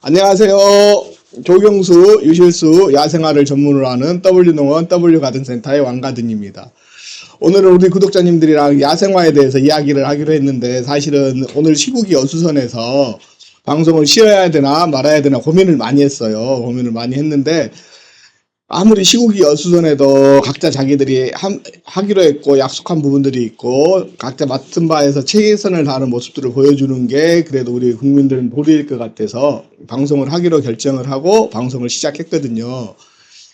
안녕하세요. 조경수, 유실수, 야생화를 전문으로 하는 W농원 W가든센터의 왕가든입니다. 오늘은 우리 구독자님들이랑 야생화에 대해서 이야기를 하기로 했는데, 사실은 오늘 시국이 어수선해서 방송을 쉬어야 되나 말아야 되나 고민을 많이 했어요. 고민을 많이 했는데, 아무리 시국이 어수선해도 각자 자기들이 하기로 했고 약속한 부분들이 있고 각자 맡은 바에서 최선을 다하는 모습들을 보여주는 게 그래도 우리 국민들은 도리일 것 같아서 방송을 하기로 결정을 하고 방송을 시작했거든요.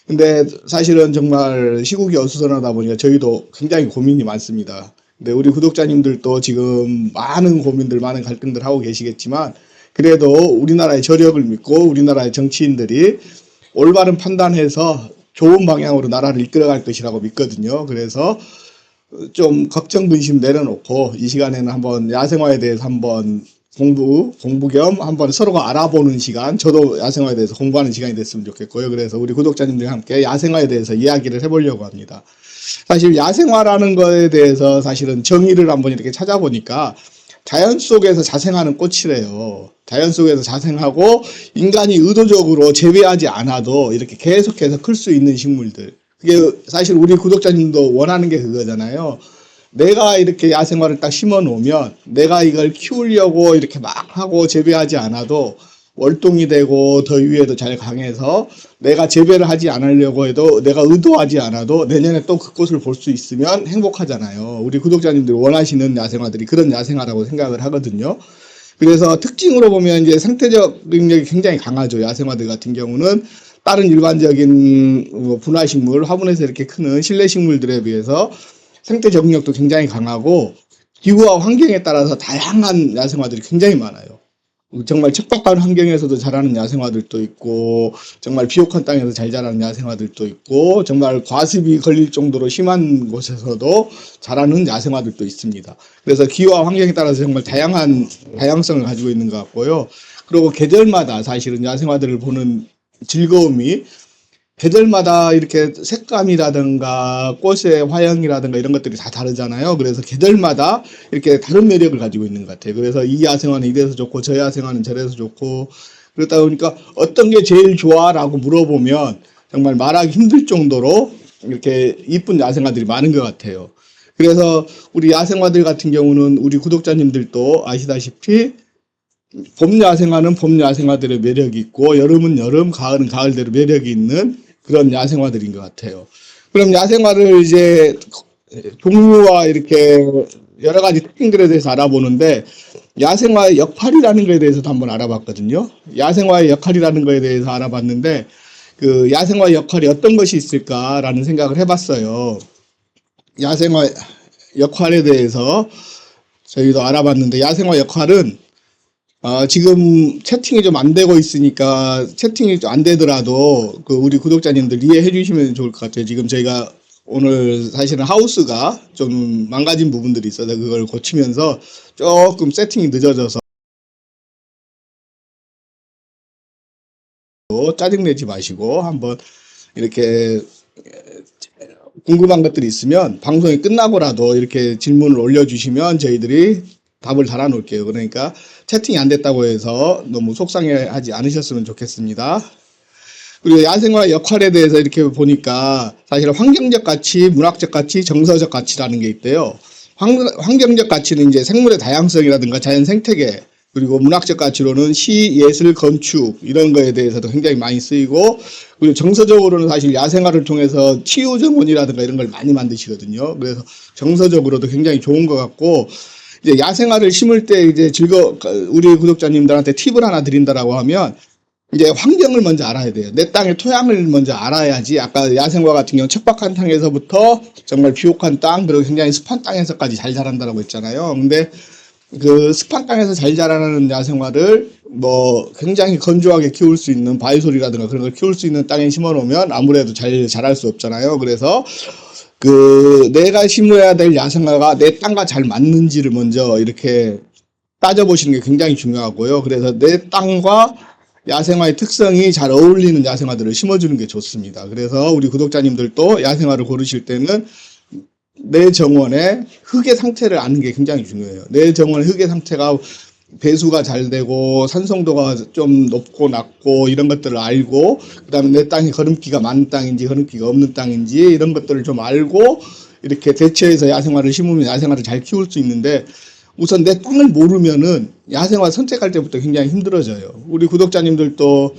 근데 사실은 정말 시국이 어수선하다 보니까 저희도 굉장히 고민이 많습니다. 근데 우리 구독자님들도 지금 많은 고민들, 많은 갈등들 하고 계시겠지만, 그래도 우리나라의 저력을 믿고 우리나라의 정치인들이 올바른 판단해서 좋은 방향으로 나라를 이끌어갈 것이라고 믿거든요. 그래서 좀 걱정 근심 내려놓고 이 시간에는 한번 야생화에 대해서 한번 공부 겸 한번 서로가 알아보는 시간, 저도 야생화에 대해서 공부하는 시간이 됐으면 좋겠고요. 그래서 우리 구독자님들과 함께 야생화에 대해서 이야기를 해보려고 합니다. 사실 야생화라는 거에 대해서 사실은 정의를 한번 이렇게 찾아보니까 자연 속에서 자생하는 꽃이래요. 자연 속에서 자생하고 인간이 의도적으로 재배하지 않아도 이렇게 계속해서 클 수 있는 식물들. 그게 사실 우리 구독자님도 원하는 게 그거잖아요. 내가 이렇게 야생화를 딱 심어 놓으면 내가 이걸 키우려고 이렇게 막 하고 재배하지 않아도 월동이 되고 더위에도 잘 강해서 내가 재배를 하지 않으려고 해도 내가 의도하지 않아도 내년에 또 그 꽃을 볼 수 있으면 행복하잖아요. 우리 구독자님들이 원하시는 야생화들이 그런 야생화라고 생각을 하거든요. 그래서 특징으로 보면 이제 생태적 능력이 굉장히 강하죠. 야생화들 같은 경우는 다른 일반적인 분화식물, 화분에서 이렇게 크는 실내식물들에 비해서 생태 적응력도 굉장히 강하고 기후와 환경에 따라서 다양한 야생화들이 굉장히 많아요. 정말 척박한 환경에서도 자라는 야생화들도 있고 정말 비옥한 땅에서 잘 자라는 야생화들도 있고 정말 과습이 걸릴 정도로 심한 곳에서도 자라는 야생화들도 있습니다. 그래서 기후와 환경에 따라서 정말 다양성을 가지고 있는 것 같고요. 그리고 계절마다 사실은 야생화들을 보는 즐거움이 계절마다 이렇게 색감이라든가 꽃의 화형이라든가 이런 것들이 다 다르잖아요. 그래서 계절마다 이렇게 다른 매력을 가지고 있는 것 같아요. 그래서 이 야생화는 이래서 좋고 저 야생화는 저래서 좋고, 그러다 보니까 어떤 게 제일 좋아? 라고 물어보면 정말 말하기 힘들 정도로 이렇게 이쁜 야생화들이 많은 것 같아요. 그래서 우리 야생화들 같은 경우는 우리 구독자님들도 아시다시피 봄 야생화는 봄 야생화들의 매력이 있고 여름은 여름, 가을은 가을대로 매력이 있는 그런 야생화들인 것 같아요. 그럼 야생화를 이제 종류와 이렇게 여러 가지 특징들에 대해서 알아보는데, 야생화의 역할이라는 거에 대해서도 한번 알아봤거든요. 야생화의 역할이라는 거에 대해서 알아봤는데, 그 야생화의 역할이 어떤 것이 있을까라는 생각을 해봤어요. 야생화 역할에 대해서 저희도 알아봤는데, 야생화 역할은 지금 채팅이 좀 안 되고 있으니까 채팅이 좀 안 되더라도 우리 구독자님들 이해해 주시면 좋을 것 같아요. 지금 저희가 오늘 사실은 하우스가 좀 망가진 부분들이 있어서 그걸 고치면서 조금 세팅이 늦어져서 짜증내지 마시고 한번 이렇게 궁금한 것들이 있으면 방송이 끝나고라도 이렇게 질문을 올려주시면 저희들이 답을 달아놓을게요. 그러니까 채팅이 안 됐다고 해서 너무 속상해하지 않으셨으면 좋겠습니다. 그리고 야생화의 역할에 대해서 이렇게 보니까 사실 환경적 가치, 문학적 가치, 정서적 가치라는 게 있대요. 환경적 가치는 이제 생물의 다양성이라든가 자연 생태계, 그리고 문학적 가치로는 시, 예술, 건축 이런 거에 대해서도 굉장히 많이 쓰이고, 그리고 정서적으로는 사실 야생화를 통해서 치유 정원이라든가 이런 걸 많이 만드시거든요. 그래서 정서적으로도 굉장히 좋은 것 같고, 이제 야생화를 심을 때 이제 우리 구독자님들한테 팁을 하나 드린다라고 하면 이제 환경을 먼저 알아야 돼요. 내 땅의 토양을 먼저 알아야지. 아까 야생화 같은 경우 척박한 땅에서부터 정말 비옥한 땅, 그리고 굉장히 습한 땅에서까지 잘 자란다라고 했잖아요. 근데 그 습한 땅에서 잘 자라는 야생화를 뭐 굉장히 건조하게 키울 수 있는 바위솔이라든가 그런 걸 키울 수 있는 땅에 심어 놓으면 아무래도 잘 자랄 수 없잖아요. 그래서 내가 심어야 될 야생화가 내 땅과 잘 맞는지를 먼저 이렇게 따져보시는 게 굉장히 중요하고요. 그래서 내 땅과 야생화의 특성이 잘 어울리는 야생화들을 심어주는 게 좋습니다. 그래서 우리 구독자님들도 야생화를 고르실 때는 내 정원의 흙의 상태를 아는 게 굉장히 중요해요. 내 정원의 흙의 상태가 배수가 잘 되고 산성도가 좀 높고 낮고 이런 것들을 알고, 그다음에 내 땅이 거름기가 많은 땅인지 거름기가 없는 땅인지 이런 것들을 좀 알고 이렇게 대처해서 야생화를 심으면 야생화를 잘 키울 수 있는데, 우선 내 땅을 모르면은 야생화 선택할 때부터 굉장히 힘들어져요. 우리 구독자님들도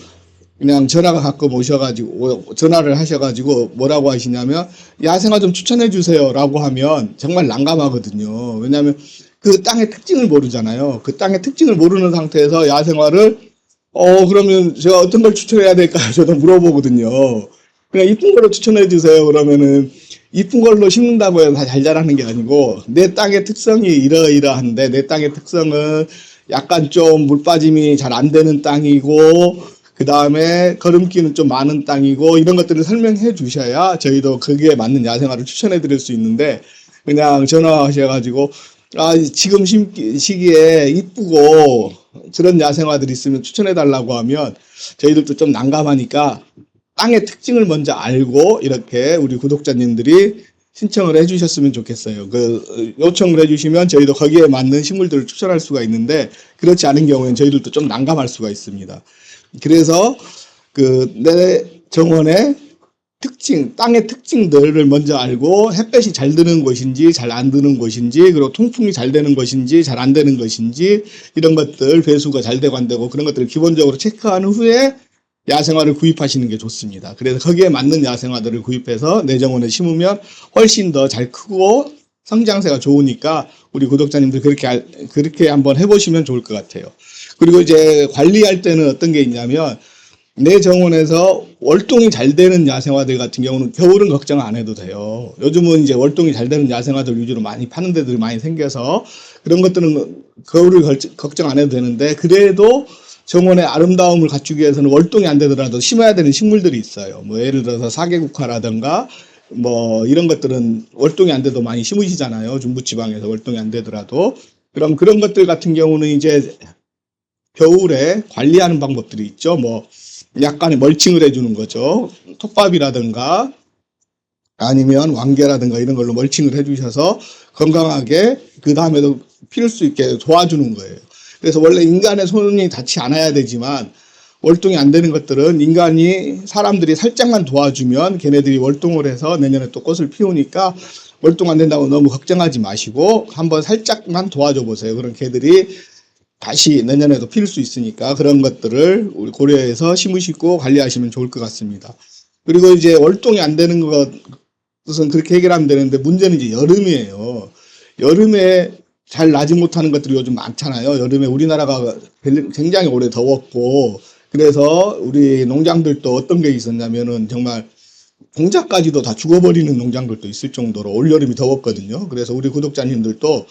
그냥 전화가 가끔 오셔가지고 전화를 하셔가지고 뭐라고 하시냐면 야생화 좀 추천해 주세요라고 하면 정말 난감하거든요. 왜냐하면 그 땅의 특징을 모르잖아요. 그 땅의 특징을 모르는 상태에서 야생화를 그러면 제가 어떤 걸 추천해야 될까요? 저도 물어보거든요. 그냥 이쁜 걸로 추천해 주세요. 그러면은 이쁜 걸로 심는다고 해서 다 잘 자라는 게 아니고, 내 땅의 특성이 이러이러한데 내 땅의 특성은 약간 좀 물 빠짐이 잘 안 되는 땅이고, 그 다음에 거름기는 좀 많은 땅이고, 이런 것들을 설명해 주셔야 저희도 거기에 맞는 야생화를 추천해 드릴 수 있는데, 그냥 전화하셔가지고 지금 시기에 이쁘고 그런 야생화들이 있으면 추천해 달라고 하면 저희들도 좀 난감하니까 땅의 특징을 먼저 알고 이렇게 우리 구독자님들이 신청을 해주셨으면 좋겠어요. 그 요청을 해주시면 저희도 거기에 맞는 식물들을 추천할 수가 있는데, 그렇지 않은 경우에는 저희들도 좀 난감할 수가 있습니다. 그래서 그 내 정원의 특징, 땅의 특징들을 먼저 알고, 햇볕이 잘 드는 곳인지 잘 안 드는 곳인지, 그리고 통풍이 잘 되는 것인지 잘 안 되는 것인지, 이런 것들 배수가 잘 되고 안 되고 그런 것들을 기본적으로 체크한 후에 야생화를 구입하시는 게 좋습니다. 그래서 거기에 맞는 야생화들을 구입해서 내 정원에 심으면 훨씬 더 잘 크고 성장세가 좋으니까 우리 구독자님들 그렇게 한번 해보시면 좋을 것 같아요. 그리고 이제 관리할 때는 어떤 게 있냐면, 내 정원에서 월동이 잘 되는 야생화들 같은 경우는 겨울은 걱정 안 해도 돼요. 요즘은 이제 월동이 잘 되는 야생화들 위주로 많이 파는 데들이 많이 생겨서 그런 것들은 겨울을 걱정 안 해도 되는데, 그래도 정원의 아름다움을 갖추기 위해서는 월동이 안 되더라도 심어야 되는 식물들이 있어요. 뭐 예를 들어서 사계국화라든가 뭐 이런 것들은 월동이 안 돼도 많이 심으시잖아요. 중부지방에서 월동이 안 되더라도. 그럼 그런 것들 같은 경우는 이제 겨울에 관리하는 방법들이 있죠. 뭐 약간의 멀칭을 해주는 거죠. 톱밥이라든가 아니면 왕개라든가 이런 걸로 멀칭을 해주셔서 건강하게 그 다음에도 필 수 있게 도와주는 거예요. 그래서 원래 인간의 손이 닿지 않아야 되지만 월동이 안 되는 것들은 사람들이 살짝만 도와주면 걔네들이 월동을 해서 내년에 또 꽃을 피우니까, 월동 안 된다고 너무 걱정하지 마시고 한번 살짝만 도와줘 보세요. 그럼 걔들이 다시 내년에도 필 수 있으니까 그런 것들을 우리 고려해서 심으시고 관리하시면 좋을 것 같습니다. 그리고 이제 월동이 안 되는 것은 그렇게 해결하면 되는데, 문제는 이제 여름이에요. 여름에 잘 나지 못하는 것들이 요즘 많잖아요. 여름에 우리나라가 굉장히 오래 더웠고, 그래서 우리 농장들도 어떤 게 있었냐면은 정말 공작까지도 다 죽어버리는 농장들도 있을 정도로 올여름이 더웠거든요. 그래서 우리 구독자님들도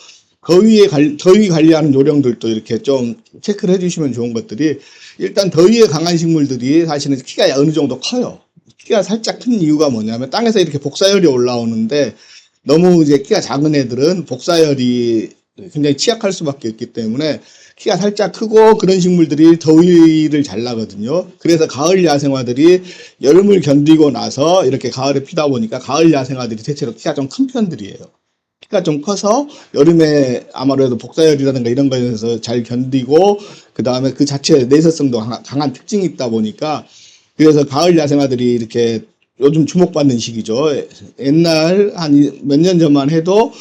더위 관리하는 요령들도 이렇게 좀 체크를 해주시면 좋은 것들이, 일단 더위에 강한 식물들이 사실은 키가 어느 정도 커요. 키가 살짝 큰 이유가 뭐냐면, 땅에서 이렇게 복사열이 올라오는데 너무 이제 키가 작은 애들은 복사열이 굉장히 취약할 수밖에 없기 때문에 키가 살짝 크고 그런 식물들이 더위를 잘 나거든요. 그래서 가을 야생화들이 여름을 견디고 나서 이렇게 가을에 피다 보니까 가을 야생화들이 대체로 키가 좀 큰 편들이에요. 키가 좀 커서 여름에 아무래도 복사열이라든가 이런 거에서 잘 견디고, 그 다음에 그 자체의 내서성도 강한 특징이 있다 보니까, 그래서 가을 야생화들이 이렇게 요즘 주목받는 시기죠. 옛날 한 몇 년 전만 해도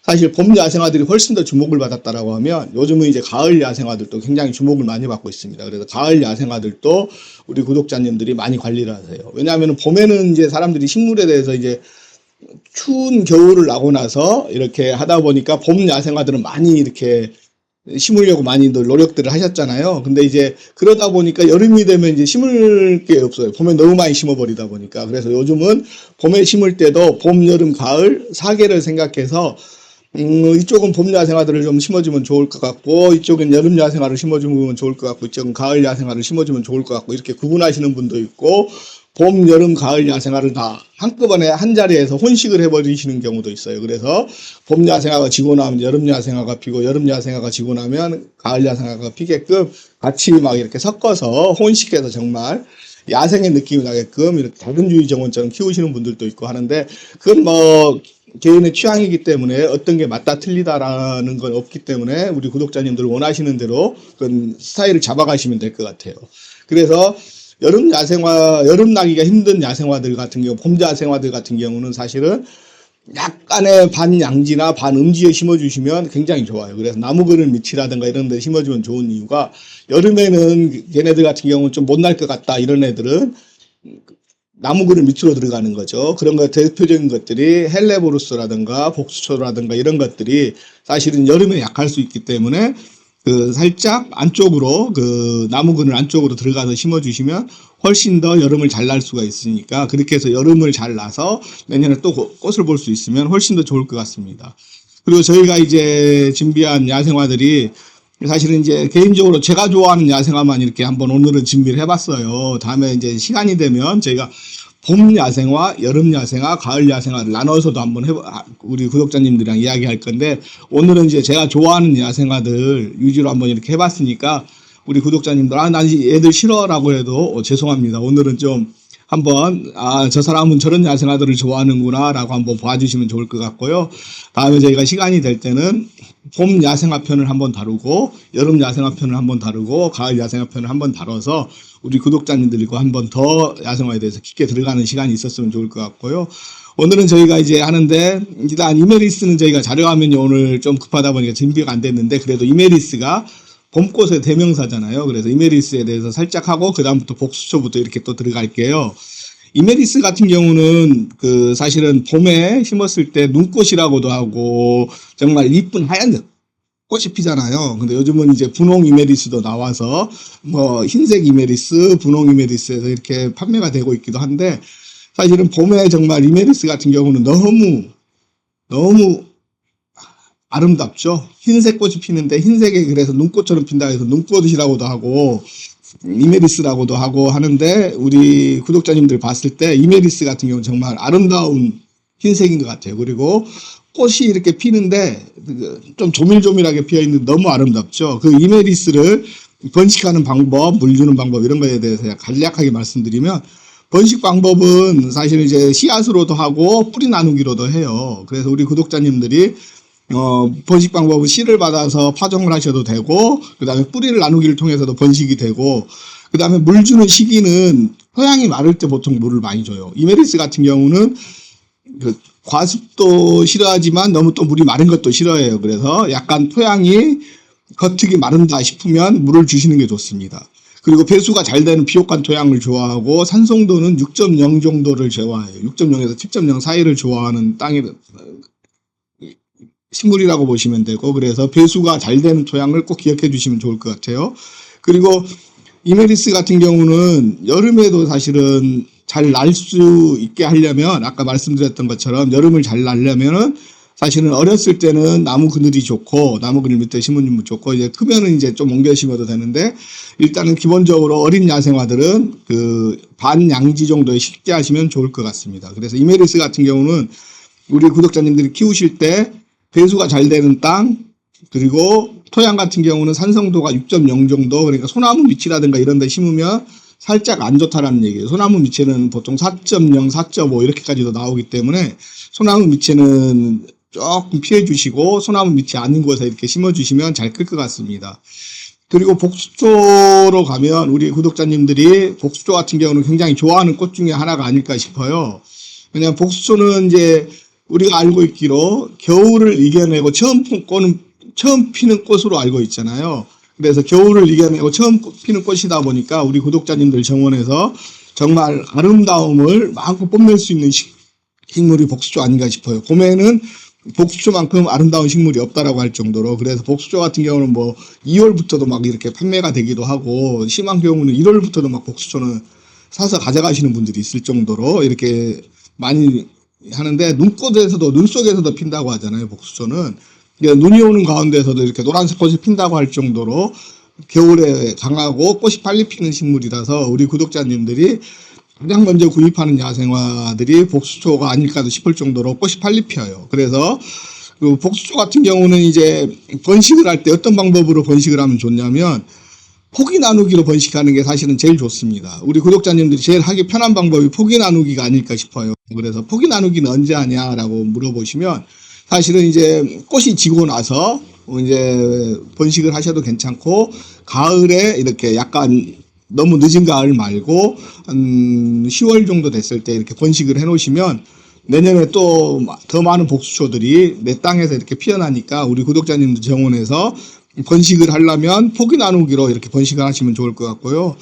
사실 봄 야생화들이 훨씬 더 주목을 받았다라고 하면, 요즘은 이제 가을 야생화들도 굉장히 주목을 많이 받고 있습니다. 그래서 가을 야생화들도 우리 구독자님들이 많이 관리를 하세요. 왜냐하면 봄에는 이제 사람들이 식물에 대해서 이제 추운 겨울을 나고 나서 이렇게 하다 보니까 봄 야생화들은 많이 이렇게 심으려고 많이들 노력들을 하셨잖아요. 근데 이제 그러다 보니까 여름이 되면 이제 심을 게 없어요. 봄에 너무 많이 심어버리다 보니까. 그래서 요즘은 봄에 심을 때도 봄, 여름, 가을 4개를 생각해서 이쪽은 봄 야생화들을 좀 심어주면 좋을 것 같고, 이쪽은 여름 야생화를 심어주면 좋을 것 같고, 이쪽은 가을 야생화를 심어주면 좋을 것 같고, 이렇게 구분하시는 분도 있고, 봄, 여름, 가을 야생화를 다 한꺼번에 한 자리에서 혼식을 해버리시는 경우도 있어요. 그래서 봄 야생화가 지고 나면 여름 야생화가 피고, 여름 야생화가 지고 나면 가을 야생화가 피게끔 같이 막 이렇게 섞어서 혼식해서 정말 야생의 느낌이 나게끔 이렇게 다근주의 정원처럼 키우시는 분들도 있고 하는데, 그건 뭐 개인의 취향이기 때문에 어떤 게 맞다 틀리다라는 건 없기 때문에 우리 구독자님들 원하시는 대로 그 스타일을 잡아가시면 될 것 같아요. 그래서 여름 나기가 힘든 야생화들 같은 경우, 봄 야생화들 같은 경우는 사실은 약간의 반양지나 반음지에 심어주시면 굉장히 좋아요. 그래서 나무 그늘 밑이라든가 이런 데 심어주면 좋은 이유가, 여름에는 걔네들 같은 경우는 좀 못 날 것 같다 이런 애들은 나무 그늘 밑으로 들어가는 거죠. 그런 거 대표적인 것들이 헬레보루스라든가 복수초라든가 이런 것들이 사실은 여름에 약할 수 있기 때문에 그 살짝 안쪽으로 그 나무 그늘 안쪽으로 들어가서 심어주시면 훨씬 더 여름을 잘 날 수가 있으니까, 그렇게 해서 여름을 잘 나서 내년에 또 꽃을 볼 수 있으면 훨씬 더 좋을 것 같습니다. 그리고 저희가 이제 준비한 야생화들이 사실은 이제 개인적으로 제가 좋아하는 야생화만 이렇게 한번 오늘은 준비를 해봤어요. 다음에 이제 시간이 되면 저희가 봄 야생화, 여름 야생화, 가을 야생화를 나눠서도 한번 우리 구독자님들이랑 이야기할 건데, 오늘은 이제 제가 좋아하는 야생화들 위주로 한번 이렇게 해봤으니까 우리 구독자님들, 난 얘들 싫어라고 해도 죄송합니다. 오늘은 좀 한번 저 사람은 저런 야생화들을 좋아하는구나 라고 한번 봐주시면 좋을 것 같고요. 다음에 저희가 시간이 될 때는 봄 야생화 편을 한번 다루고, 여름 야생화 편을 한번 다루고, 가을 야생화 편을 한번 다뤄서 우리 구독자님들과 한번 더 야생화에 대해서 깊게 들어가는 시간이 있었으면 좋을 것 같고요. 오늘은 저희가 이제 하는데, 일단 이메리스는 저희가 자료화면이 오늘 좀 급하다 보니까 준비가 안 됐는데, 그래도 이메리스가 봄꽃의 대명사잖아요. 그래서 이메리스에 대해서 살짝 하고 그 다음부터 복수초부터 이렇게 또 들어갈게요. 이메리스 같은 경우는 그 사실은 봄에 심었을 때 눈꽃이라고도 하고 정말 이쁜 하얀 꽃이 피잖아요. 근데 요즘은 이제 분홍 이메리스도 나와서 뭐 흰색 이메리스, 분홍 이메리스에서 이렇게 판매가 되고 있기도 한데, 사실은 봄에 정말 이메리스 같은 경우는 너무 아름답죠. 흰색 꽃이 피는데, 흰색에 그래서 눈꽃처럼 핀다 해서 눈꽃이라고도 하고 이메리스라고도 하고 하는데, 우리 구독자님들 봤을 때 이메리스 같은 경우는 정말 아름다운 흰색인 것 같아요. 그리고 꽃이 이렇게 피는데 좀 조밀조밀하게 피어있는 너무 아름답죠. 그 이메리스를 번식하는 방법, 물 주는 방법 이런 거에 대해서 간략하게 말씀드리면, 번식 방법은 사실 이제 씨앗으로도 하고 뿌리 나누기로도 해요. 그래서 우리 구독자님들이 번식 방법은 씨를 받아서 파종을 하셔도 되고, 그 다음에 뿌리를 나누기를 통해서도 번식이 되고, 그 다음에 물 주는 시기는 토양이 마를 때 보통 물을 많이 줘요. 이메리스 같은 경우는 그 과습도 싫어하지만 너무 또 물이 마른 것도 싫어해요. 그래서 약간 토양이 겉흙이 마른다 싶으면 물을 주시는 게 좋습니다. 그리고 배수가 잘 되는 비옥한 토양을 좋아하고, 산성도는 6.0 정도를 좋아해요. 6.0에서 7.0 사이를 좋아하는 땅이 식물이라고 보시면 되고, 그래서 배수가 잘 되는 토양을 꼭 기억해 주시면 좋을 것 같아요. 그리고 이메리스 같은 경우는 여름에도 사실은 잘 날 수 있게 하려면, 아까 말씀드렸던 것처럼 여름을 잘 날려면은 사실은 어렸을 때는 나무 그늘이 좋고, 나무 그늘 밑에 심으면 좋고, 이제 크면은 이제 좀 옮겨 심어도 되는데, 일단은 기본적으로 어린 야생화들은 그 반양지 정도에 쉽게 하시면 좋을 것 같습니다. 그래서 이메리스 같은 경우는 우리 구독자님들이 키우실 때 배수가 잘 되는 땅, 그리고 토양 같은 경우는 산성도가 6.0 정도, 그러니까 소나무 밑이라든가 이런 데 심으면 살짝 안 좋다라는 얘기예요. 소나무 밑에는 보통 4.0, 4.5 이렇게까지도 나오기 때문에 소나무 밑에는 조금 피해 주시고, 소나무 밑이 아닌 곳에 이렇게 심어 주시면 잘 클 것 같습니다. 그리고 복수초로 가면 우리 구독자님들이 복수초 같은 경우는 굉장히 좋아하는 꽃 중에 하나가 아닐까 싶어요. 왜냐하면 복수초는 이제 우리가 알고 있기로 겨울을 이겨내고 처음 피는 꽃으로 알고 있잖아요. 그래서 겨울을 이겨내고 처음 피는 꽃이다 보니까 우리 구독자님들 정원에서 정말 아름다움을 마음껏 뽐낼 수 있는 식물이 복수초 아닌가 싶어요. 봄에는 복수초만큼 아름다운 식물이 없다라고 할 정도로, 그래서 복수초 같은 경우는 뭐 2월부터도 막 이렇게 판매가 되기도 하고, 심한 경우는 1월부터도 막 복수초는 사서 가져가시는 분들이 있을 정도로 이렇게 많이 하는데, 눈꽃에서도, 눈 속에서도 핀다고 하잖아요, 복수초는. 눈이 오는 가운데서도 이렇게 노란색 꽃이 핀다고 할 정도로 겨울에 강하고 꽃이 빨리 피는 식물이라서 우리 구독자님들이 가장 먼저 구입하는 야생화들이 복수초가 아닐까도 싶을 정도로 꽃이 빨리 피어요. 그래서 그 복수초 같은 경우는 이제 번식을 할 때 어떤 방법으로 번식을 하면 좋냐면, 포기 나누기로 번식하는 게 사실은 제일 좋습니다. 우리 구독자님들이 제일 하기 편한 방법이 포기 나누기가 아닐까 싶어요. 그래서 포기 나누기는 언제 하냐라고 물어보시면 사실은 이제 꽃이 지고 나서 이제 번식을 하셔도 괜찮고 가을에 이렇게 약간 너무 늦은 가을 말고 한 10월 정도 됐을 때 이렇게 번식을 해 놓으시면 내년에 또 더 많은 복수초들이 내 땅에서 이렇게 피어나니까 우리 구독자님들 정원에서 번식을 하려면 포기 나누기로 이렇게 번식을 하시면 좋을 것 같고요.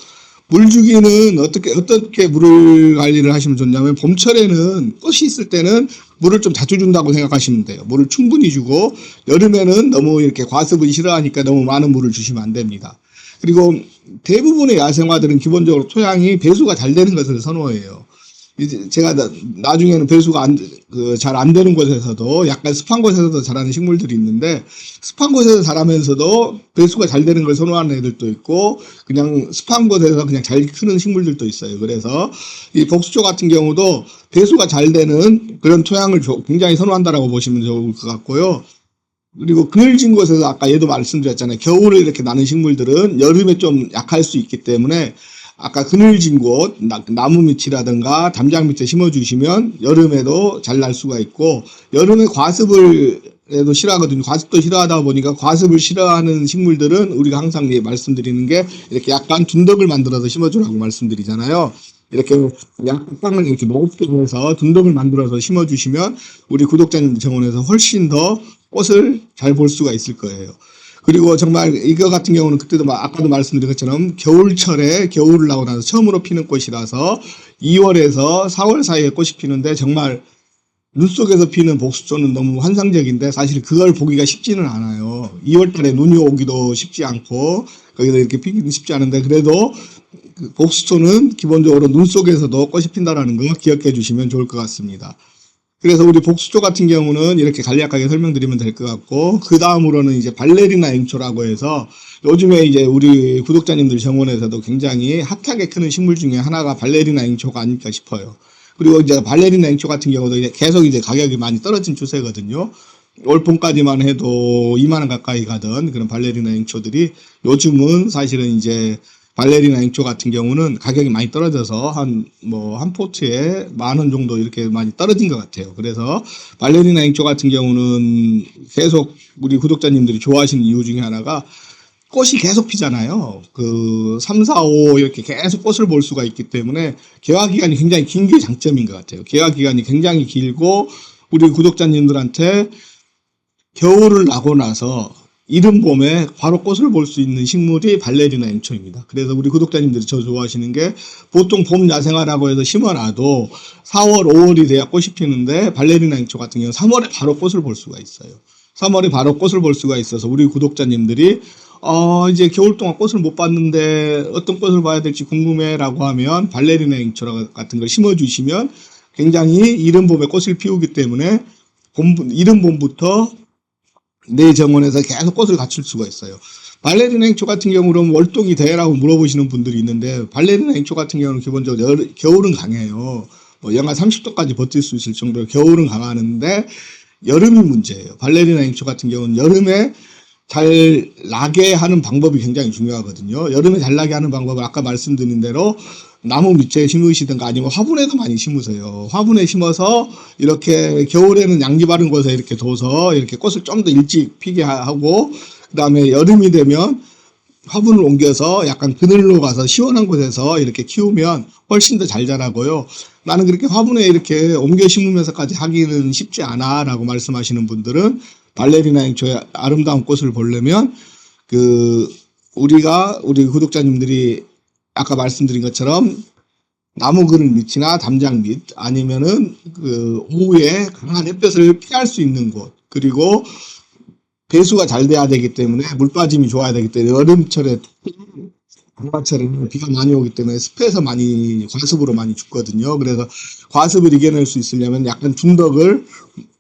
물 주기는 어떻게 물을 관리를 하시면 좋냐면 봄철에는 꽃이 있을 때는 물을 좀 자주 준다고 생각하시면 돼요. 물을 충분히 주고 여름에는 너무 이렇게 과습을 싫어하니까 너무 많은 물을 주시면 안 됩니다. 그리고 대부분의 야생화들은 기본적으로 토양이 배수가 잘 되는 것을 선호해요. 이제 제가 나중에는 배수가 잘 안 되는 곳에서도 약간 습한 곳에서도 자라는 식물들이 있는데 습한 곳에서 자라면서도 배수가 잘 되는 걸 선호하는 애들도 있고 그냥 습한 곳에서 그냥 잘 크는 식물들도 있어요. 그래서 이 복수초 같은 경우도 배수가 잘 되는 그런 토양을 굉장히 선호한다라고 보시면 좋을 것 같고요. 그리고 그늘진 곳에서 아까 얘도 말씀드렸잖아요. 겨울에 이렇게 나는 식물들은 여름에 좀 약할 수 있기 때문에 아까 그늘진 곳, 나무 밑이라든가 담장 밑에 심어주시면 여름에도 잘 날 수가 있고 여름에 과습을 해도 싫어하거든요. 과습도 싫어하다 보니까 과습을 싫어하는 식물들은 우리가 항상 말씀드리는 게 이렇게 약간 둔덕을 만들어서 심어주라고 말씀드리잖아요. 이렇게 약간 이렇게 높게 해서 둔덕을 만들어서 심어주시면 우리 구독자님들 정원에서 훨씬 더 꽃을 잘 볼 수가 있을 거예요. 그리고 정말 이거 같은 경우는 그때도 아까도 말씀드린 것처럼 겨울철에 겨울을 나고 나서 처음으로 피는 꽃이라서 2월에서 4월 사이에 꽃이 피는데 정말 눈 속에서 피는 복수초는 너무 환상적인데 사실 그걸 보기가 쉽지는 않아요. 2월 달에 눈이 오기도 쉽지 않고 거기서 이렇게 피기는 쉽지 않은데 그래도 그 복수초는 기본적으로 눈 속에서도 꽃이 핀다라는 거 기억해 주시면 좋을 것 같습니다. 그래서 우리 복수초 같은 경우는 이렇게 간략하게 설명드리면 될 것 같고 그 다음으로는 이제 발레리나 앵초라고 해서 요즘에 이제 우리 구독자님들 정원에서도 굉장히 핫하게 크는 식물 중에 하나가 발레리나 앵초가 아닐까 싶어요. 그리고 이제 발레리나 앵초 같은 경우도 이제 계속 이제 가격이 많이 떨어진 추세거든요. 올 봄까지만 해도 2만 원 가까이 가던 그런 발레리나 앵초들이 요즘은 사실은 이제 발레리나 앵초 같은 경우는 가격이 많이 떨어져서 한 포트에 10,000원 정도 이렇게 많이 떨어진 것 같아요. 그래서 발레리나 앵초 같은 경우는 계속 우리 구독자님들이 좋아하시는 이유 중에 하나가 꽃이 계속 피잖아요. 3, 4, 5 이렇게 계속 꽃을 볼 수가 있기 때문에 개화 기간이 굉장히 긴 게 장점인 것 같아요. 개화 기간이 굉장히 길고 우리 구독자님들한테 겨울을 나고 나서 이른 봄에 바로 꽃을 볼 수 있는 식물이 발레리나 앵초입니다. 그래서 우리 구독자님들이 저 좋아하시는 게 보통 봄 야생화라고 해서 심어놔도 4월, 5월이 돼야 꽃이 피는데 발레리나 앵초 같은 경우는 3월에 바로 꽃을 볼 수가 있어요. 3월에 바로 꽃을 볼 수가 있어서 우리 구독자님들이 이제 겨울 동안 꽃을 못 봤는데 어떤 꽃을 봐야 될지 궁금해라고 하면 발레리나 앵초 같은 걸 심어주시면 굉장히 이른 봄에 꽃을 피우기 때문에 이른 봄부터 내 정원에서 계속 꽃을 갖출 수가 있어요. 발레리나 앵초 같은 경우는 월동이 돼라고 물어보시는 분들이 있는데 발레리나 앵초 같은 경우는 기본적으로 겨울은 강해요. 영하 30도까지 버틸 수 있을 정도로 겨울은 강하는데 여름이 문제예요. 발레리나 앵초 같은 경우는 여름에 잘 나게 하는 방법이 굉장히 중요하거든요. 여름에 잘 나게 하는 방법은 아까 말씀드린 대로 나무 밑에 심으시든가 아니면 화분에도 많이 심으세요. 화분에 심어서 이렇게 겨울에는 양지 바른 곳에 이렇게 둬서 이렇게 꽃을 좀 더 일찍 피게 하고 그 다음에 여름이 되면 화분을 옮겨서 약간 그늘로 가서 시원한 곳에서 이렇게 키우면 훨씬 더 잘 자라고요. 나는 그렇게 화분에 이렇게 옮겨 심으면서까지 하기는 쉽지 않아 라고 말씀하시는 분들은 발레리나 앵초의 아름다운 꽃을 보려면 우리 구독자님들이 아까 말씀드린 것처럼 나무 그늘 밑이나 담장 밑 아니면은 오후에 강한 햇볕을 피할 수 있는 곳 그리고 배수가 잘 돼야 되기 때문에 물 빠짐이 좋아야 되기 때문에 여름철에 장마철에는 비가 많이 오기 때문에 습해서 과습으로 많이 죽거든요. 그래서 과습을 이겨낼 수 있으려면 약간 둔덕을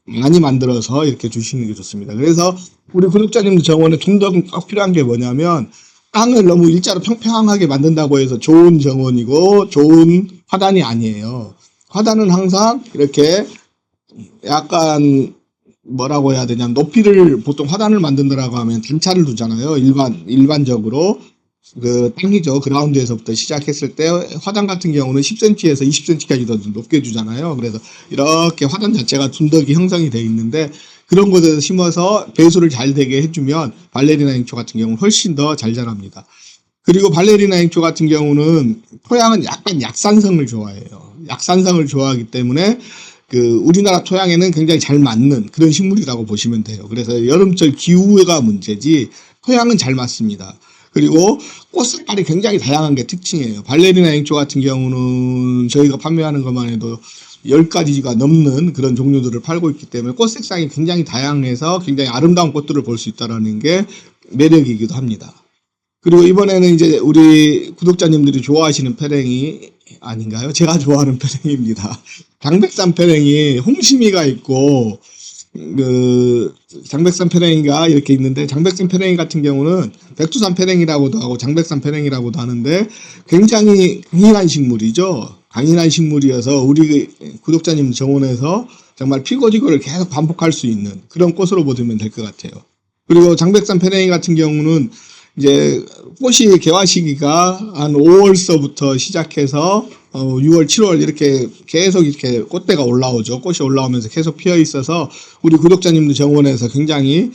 많이 만들어서 이렇게 주시는 게 좋습니다. 그래서 우리 구독자님들 정원에 둔덕은 꼭 필요한 게 뭐냐면 땅을 너무 일자로 평평하게 만든다고 해서 좋은 정원이고 좋은 화단이 아니에요. 화단은 항상 이렇게 약간 뭐라고 해야 되냐 높이를 보통 화단을 만든다라고 하면 단차를 두잖아요. 일반적으로 그 땅이죠. 그라운드에서부터 시작했을 때 화단 같은 경우는 10cm에서 20cm까지 더 높게 주잖아요. 그래서 이렇게 화단 자체가 둔덕이 형성이 되어 있는데 그런 곳에서 심어서 배수를 잘 되게 해주면 발레리나 행초 같은 경우는 훨씬 더 잘 자랍니다. 그리고 발레리나 행초 같은 경우는 토양은 약간 약산성을 좋아해요. 약산성을 좋아하기 때문에 그 우리나라 토양에는 굉장히 잘 맞는 그런 식물이라고 보시면 돼요. 그래서 여름철 기후가 문제지 토양은 잘 맞습니다. 그리고 꽃 색깔이 굉장히 다양한 게 특징이에요. 발레리나 행초 같은 경우는 저희가 판매하는 것만 해도 10가지가 넘는 그런 종류들을 팔고 있기 때문에 꽃 색상이 굉장히 다양해서 굉장히 아름다운 꽃들을 볼 수 있다는 게 매력이기도 합니다. 그리고 이번에는 이제 우리 구독자님들이 좋아하시는 페랭이 아닌가요? 제가 좋아하는 페랭이입니다. 장백산 페랭이 홍심이가 있고 그 장백산 페랭이가 이렇게 있는데 장백산 페랭이 같은 경우는 백두산 페랭이라고도 하고 장백산 페랭이라고도 하는데 굉장히 강인한 식물이죠. 강인한 식물이어서 우리 구독자님 정원에서 정말 피고지고를 계속 반복할 수 있는 그런 꽃으로 보시면 될 것 같아요. 그리고 장백산 페랭이 같은 경우는 이제 꽃이 개화 시기가 한 5월서부터 시작해서 6월, 7월 이렇게 계속 이렇게 꽃대가 올라오죠. 꽃이 올라오면서 계속 피어 있어서 우리 구독자님들 정원에서 굉장히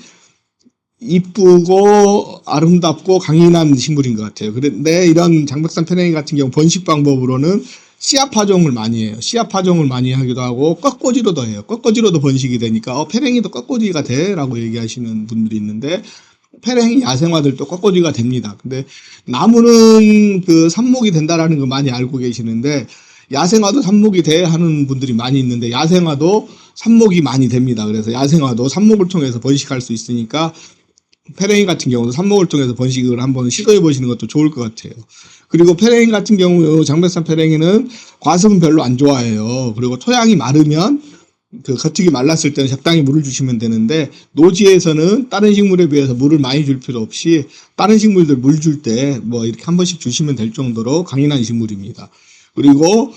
이쁘고 아름답고 강인한 식물인 것 같아요. 그런데 이런 장백산 페랭이 같은 경우 번식 방법으로는 씨앗 파종을 많이 해요. 씨앗 파종을 많이 하기도 하고 꺾꽂이로도 해요. 꺾꽂이로도 번식이 되니까 페랭이도 꺾꽂이가 돼? 라고 얘기하시는 분들이 있는데 페랭이 야생화들도 꺾꽂이가 됩니다. 근데 나무는 그 삽목이 된다라는 거 많이 알고 계시는데 야생화도 삽목이 돼 하는 분들이 많이 있는데 야생화도 삽목이 많이 됩니다. 그래서 야생화도 삽목을 통해서 번식할 수 있으니까 페랭이 같은 경우도 삽목을 통해서 번식을 한번 시도해 보시는 것도 좋을 것 같아요. 그리고 페랭이 같은 경우 장백산 페랭이는 과습은 별로 안 좋아해요. 그리고 토양이 마르면 그 겉흙이 말랐을 때는 적당히 물을 주시면 되는데 노지에서는 다른 식물에 비해서 물을 많이 줄 필요 없이 다른 식물들 물 줄 때 뭐 이렇게 한 번씩 주시면 될 정도로 강인한 식물입니다. 그리고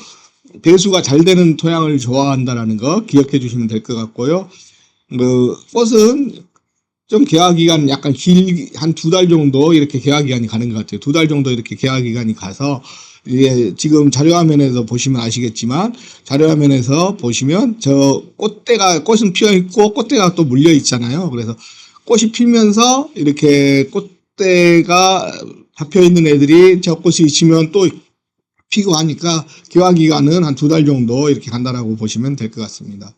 배수가 잘 되는 토양을 좋아한다는 거 기억해 주시면 될 것 같고요. 그 꽃은 좀 개화 기간 약간 한 2달 정도 이렇게 개화 기간이 가는 것 같아요. 2달 정도 이렇게 개화 기간이 가서 이게 지금 자료화면에서 보시면 아시겠지만 자료화면에서 보시면 저 꽃은 피어 있고 꽃대가 또 물려 있잖아요. 그래서 꽃이 피면서 이렇게 꽃대가 잡혀 있는 애들이 저 꽃이 지면 또 피고 하니까 개화 기간은 한 2달 정도 이렇게 간다라고 보시면 될 것 같습니다.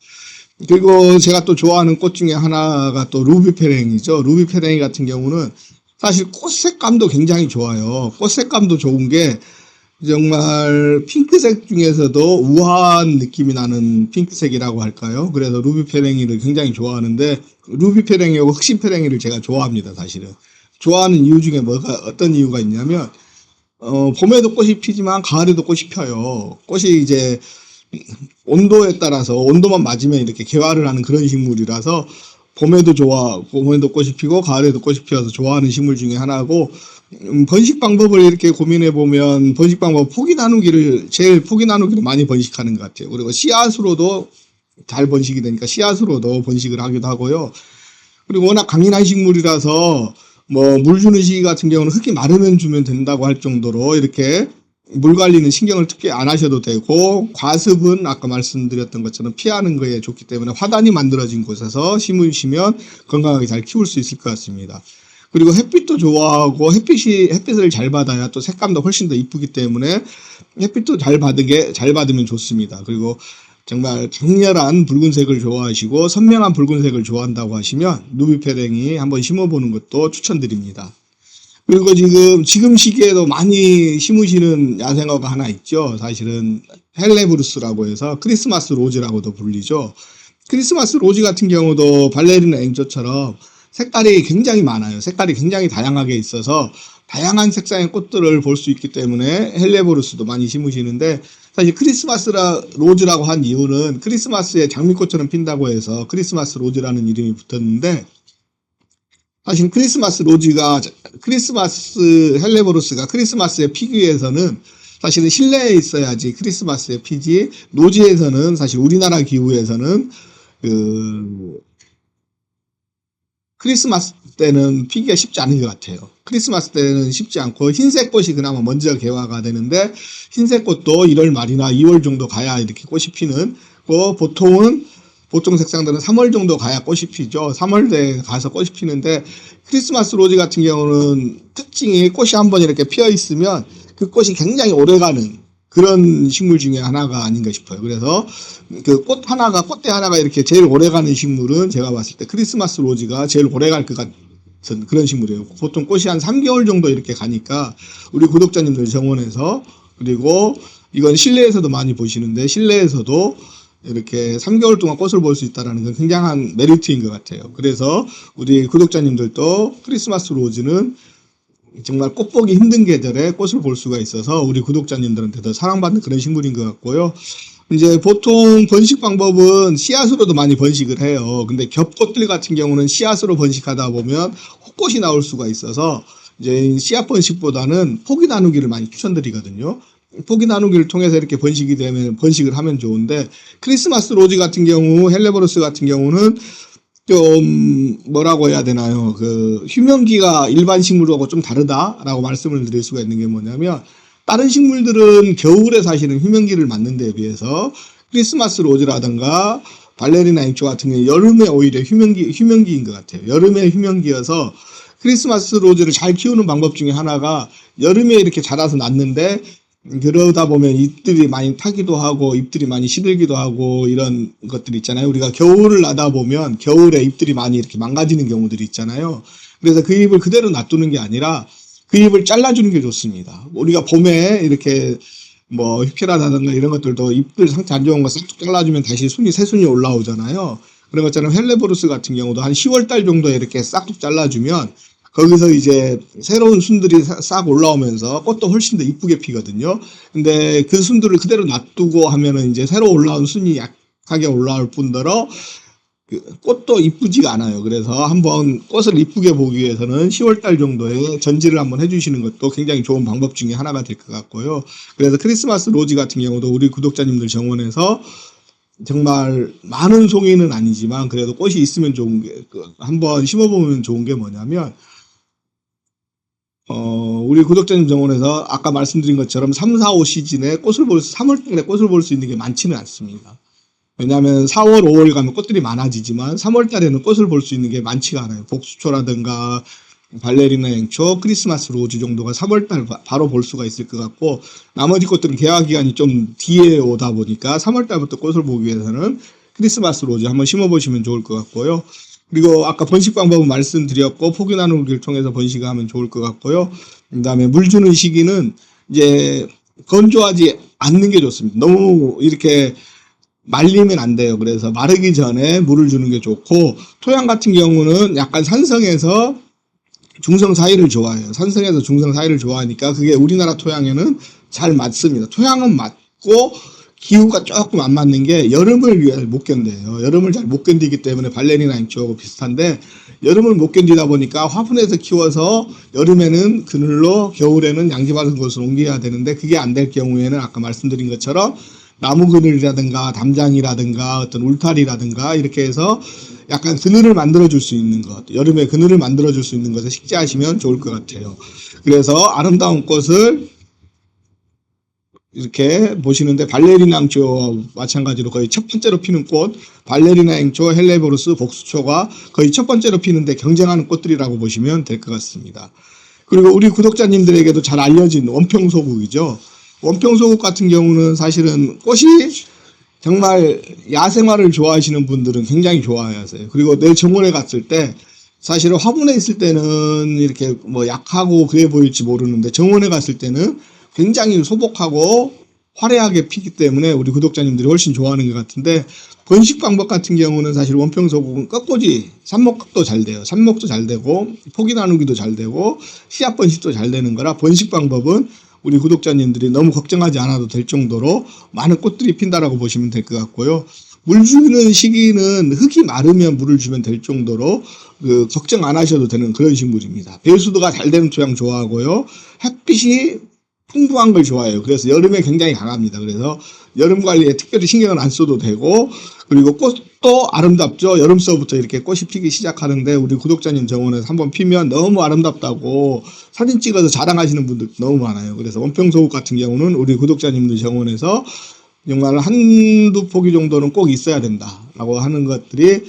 그리고 제가 또 좋아하는 꽃 중에 하나가 또 루비페랭이죠. 루비페랭이 같은 경우는 사실 꽃 색감도 굉장히 좋아요. 꽃 색감도 좋은 게 정말 핑크색 중에서도 우아한 느낌이 나는 핑크색이라고 할까요? 그래서 루비페랭이를 굉장히 좋아하는데 루비페랭이하고 흑심페랭이를 제가 좋아합니다. 사실은 좋아하는 이유 중에 어떤 이유가 있냐면 봄에도 꽃이 피지만 가을에도 꽃이 펴요. 꽃이 이제 온도에 따라서 온도만 맞으면 이렇게 개화를 하는 그런 식물이라서 봄에도 꽃이 피고 가을에도 꽃이 피어서 좋아하는 식물 중에 하나고 번식 방법을 이렇게 고민해 보면 번식 방법 제일 포기 나누기를 많이 번식하는 것 같아요. 그리고 씨앗으로도 잘 번식이 되니까 씨앗으로도 번식을 하기도 하고요. 그리고 워낙 강인한 식물이라서 뭐 물 주는 시기 같은 경우는 흙이 마르면 주면 된다고 할 정도로 이렇게 물 관리는 신경을 특히 안 하셔도 되고 과습은 아까 말씀드렸던 것처럼 피하는 거에 좋기 때문에 화단이 만들어진 곳에서 심으시면 건강하게 잘 키울 수 있을 것 같습니다. 그리고 햇빛도 좋아하고 햇빛을 잘 받아야 또 색감도 훨씬 더 이쁘기 때문에 햇빛도 잘 받으면 좋습니다. 그리고 정말 강렬한 붉은색을 좋아하시고 선명한 붉은색을 좋아한다고 하시면 루비페랭이 한번 심어보는 것도 추천드립니다. 그리고 지금 시기에도 많이 심으시는 야생화가 하나 있죠. 사실은 헬레브루스라고 해서 크리스마스 로즈라고도 불리죠. 크리스마스 로즈 같은 경우도 발레리나 앵조처럼 색깔이 굉장히 많아요. 색깔이 굉장히 다양하게 있어서 다양한 색상의 꽃들을 볼 수 있기 때문에 헬레브루스도 많이 심으시는데 사실 크리스마스 로즈라고 한 이유는 크리스마스에 장미꽃처럼 핀다고 해서 크리스마스 로즈라는 이름이 붙었는데 사실 크리스마스 헬레브루스가 크리스마스에 피기 위해서는 사실은 실내에 있어야지 크리스마스에 피지 노지에서는 사실 우리나라 기후에서는 크리스마스 때는 피기가 쉽지 않은 것 같아요. 크리스마스 때는 쉽지 않고 흰색 꽃이 그나마 먼저 개화가 되는데 흰색 꽃도 1월 말이나 2월 정도 가야 이렇게 꽃이 피는 거 보통 색상들은 3월 정도 가야 꽃이 피죠. 3월에 가서 꽃이 피는데 크리스마스 로즈 같은 경우는 특징이 꽃이 한번 이렇게 피어 있으면 그 꽃이 굉장히 오래가는 그런 식물 중에 하나가 아닌가 싶어요. 그래서 그 꽃대 하나가 이렇게 제일 오래가는 식물은 제가 봤을 때 크리스마스 로즈가 제일 오래갈 것 같은 그런 식물이에요. 보통 꽃이 한 3개월 정도 이렇게 가니까 우리 구독자님들 정원에서, 그리고 이건 실내에서도 많이 보시는데 실내에서도 이렇게 3개월 동안 꽃을 볼 수 있다는 건 굉장한 메리트인 것 같아요. 그래서 우리 구독자님들도 크리스마스 로즈는 정말 꽃 보기 힘든 계절에 꽃을 볼 수가 있어서 우리 구독자님들한테도 사랑받는 그런 식물인 것 같고요. 이제 보통 번식 방법은 씨앗으로도 많이 번식을 해요. 근데 겹꽃들 같은 경우는 씨앗으로 번식하다 보면 혹꽃이 나올 수가 있어서 이제 씨앗 번식보다는 포기 나누기를 많이 추천드리거든요. 포기 나누기를 통해서 이렇게 번식을 하면 좋은데, 크리스마스 로즈 같은 경우, 헬레보루스 같은 경우는 좀 뭐라고 해야 되나요? 그 휴면기가 일반 식물하고 좀 다르다라고 말씀을 드릴 수가 있는 게 뭐냐면, 다른 식물들은 겨울에 사실은 휴면기를 맞는 데에 비해서 크리스마스 로즈라든가 발레리나 앵초 같은 경우 여름에 오히려 휴면기인 것 같아요. 여름에 휴면기여서 크리스마스 로즈를 잘 키우는 방법 중에 하나가 여름에 이렇게 자라서 났는데 그러다 보면 잎들이 많이 타기도 하고 잎들이 많이 시들기도 하고 이런 것들이 있잖아요. 우리가 겨울을 나다 보면 겨울에 잎들이 많이 이렇게 망가지는 경우들이 있잖아요. 그래서 그 잎을 그대로 놔두는 게 아니라 그 잎을 잘라주는 게 좋습니다. 우리가 봄에 이렇게 뭐 휘케라다든가 이런 것들도 잎들 상태 안 좋은 거 싹 잘라주면 다시 새순이 올라오잖아요. 그런 것처럼 헬레보루스 같은 경우도 한 10월 달 정도에 이렇게 싹둑 잘라주면 거기서 이제 새로운 순들이 싹 올라오면서 꽃도 훨씬 더 이쁘게 피거든요. 근데 그 순들을 그대로 놔두고 하면은 이제 새로 올라온 순이 약하게 올라올 뿐더러 그 꽃도 이쁘지가 않아요. 그래서 한번 꽃을 이쁘게 보기 위해서는 10월 달 정도에 전지를 한번 해주시는 것도 굉장히 좋은 방법 중에 하나가 될 것 같고요. 그래서 크리스마스 로즈 같은 경우도 우리 구독자님들 정원에서 정말 많은 송이는 아니지만 그래도 꽃이 있으면 좋은 게, 한번 심어보면 좋은 게 뭐냐면, 우리 구독자님 정원에서 아까 말씀드린 것처럼 3, 4, 5 시즌에 3월달에 꽃을 볼 수 있는 게 많지는 않습니다. 왜냐하면 4월, 5월 가면 꽃들이 많아지지만 3월달에는 꽃을 볼 수 있는 게 많지가 않아요. 복수초라든가 발레리나 앵초, 크리스마스 로즈 정도가 3월달 바로 볼 수가 있을 것 같고, 나머지 꽃들은 개화 기간이 좀 뒤에 오다 보니까 3월달부터 꽃을 보기 위해서는 크리스마스 로즈 한번 심어보시면 좋을 것 같고요. 그리고 아까 번식 방법은 말씀드렸고 포기 나누기를 통해서 번식을 하면 좋을 것 같고요. 그 다음에 물 주는 시기는 이제 건조하지 않는 게 좋습니다. 너무 이렇게 말리면 안 돼요. 그래서 마르기 전에 물을 주는 게 좋고, 토양 같은 경우는 약간 산성에서 중성 사이를 좋아해요. 산성에서 중성 사이를 좋아하니까 그게 우리나라 토양에는 잘 맞습니다. 토양은 맞고 기후가 조금 안 맞는 게 여름을 못 견뎌요. 여름을 잘 못 견디기 때문에 발레리나 앵초하고 비슷한데, 여름을 못 견디다 보니까 화분에서 키워서 여름에는 그늘로, 겨울에는 양지 받은 곳으로 옮겨야 되는데 그게 안 될 경우에는 아까 말씀드린 것처럼 나무 그늘이라든가 담장이라든가 어떤 울타리라든가 이렇게 해서 약간 그늘을 만들어 줄 수 있는 것, 여름에 그늘을 만들어 줄 수 있는 것을 식재하시면 좋을 것 같아요. 그래서 아름다운 꽃을 이렇게 보시는데, 발레리나 앵초와 마찬가지로 거의 첫 번째로 피는 꽃, 발레리나 앵초, 헬레보루스, 복수초가 거의 첫 번째로 피는데 경쟁하는 꽃들이라고 보시면 될 것 같습니다. 그리고 우리 구독자님들에게도 잘 알려진 원평소국이죠. 원평소국 같은 경우는 사실은 꽃이 정말 야생화를 좋아하시는 분들은 굉장히 좋아하세요. 그리고 내 정원에 갔을 때 사실은 화분에 있을 때는 이렇게 뭐 약하고 그래 보일지 모르는데 정원에 갔을 때는 굉장히 소복하고 화려하게 피기 때문에 우리 구독자님들이 훨씬 좋아하는 것 같은데, 번식 방법 같은 경우는 사실 원평소국은 꺾꽂이, 삽목도 잘 돼요. 삽목도 잘 되고 포기 나누기도 잘 되고 씨앗 번식도 잘 되는 거라, 번식 방법은 우리 구독자님들이 너무 걱정하지 않아도 될 정도로 많은 꽃들이 핀다라고 보시면 될 것 같고요. 물 주는 시기는 흙이 마르면 물을 주면 될 정도로 걱정 안 하셔도 되는 그런 식물입니다. 배수도가 잘 되는 토양 좋아하고요. 햇빛이 풍부한 걸 좋아해요. 그래서 여름에 굉장히 강합니다. 그래서 여름 관리에 특별히 신경을 안 써도 되고, 그리고 꽃도 아름답죠. 여름서부터 이렇게 꽃이 피기 시작하는데 우리 구독자님 정원에서 한번 피면 너무 아름답다고 사진 찍어서 자랑하시는 분들 너무 많아요. 그래서 원평소국 같은 경우는 우리 구독자님들 정원에서 정말 한두 포기 정도는 꼭 있어야 된다라고 하는 것들이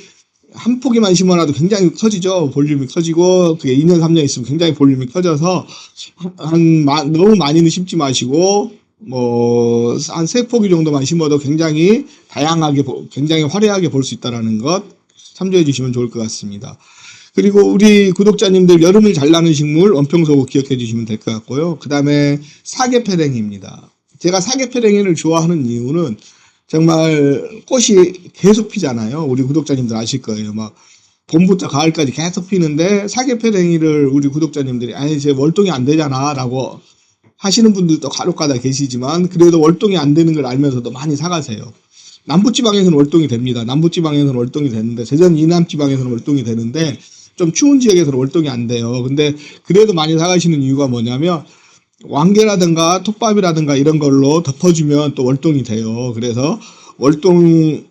한 포기만 심어놔도 굉장히 커지죠. 볼륨이 커지고 그게 2년 3년 있으면 굉장히 볼륨이 커져서 너무 많이는 심지 마시고 뭐 한 3포기 정도만 심어도 굉장히 다양하게 굉장히 화려하게 볼 수 있다는 것 참조해 주시면 좋을 것 같습니다. 그리고 우리 구독자님들 여름을 잘 나는 식물 원평소국 기억해 주시면 될 것 같고요. 그 다음에 사계패랭이입니다. 제가 사계패랭이를 좋아하는 이유는 정말 꽃이 계속 피잖아요. 우리 구독자님들 아실 거예요. 막 봄부터 가을까지 계속 피는데 사계패랭이를 우리 구독자님들이 아니 제 월동이 안 되잖아 라고 하시는 분들도 간혹가다 계시지만 그래도 월동이 안 되는 걸 알면서도 많이 사가세요. 남부지방에서는 월동이 됩니다. 남부지방에서는 월동이 되는데 대전 이남지방에서는 월동이 되는데 좀 추운 지역에서는 월동이 안 돼요. 근데 그래도 많이 사가시는 이유가 뭐냐면 왕개라든가 톱밥이라든가 이런 걸로 덮어주면 또 월동이 돼요. 그래서 월동을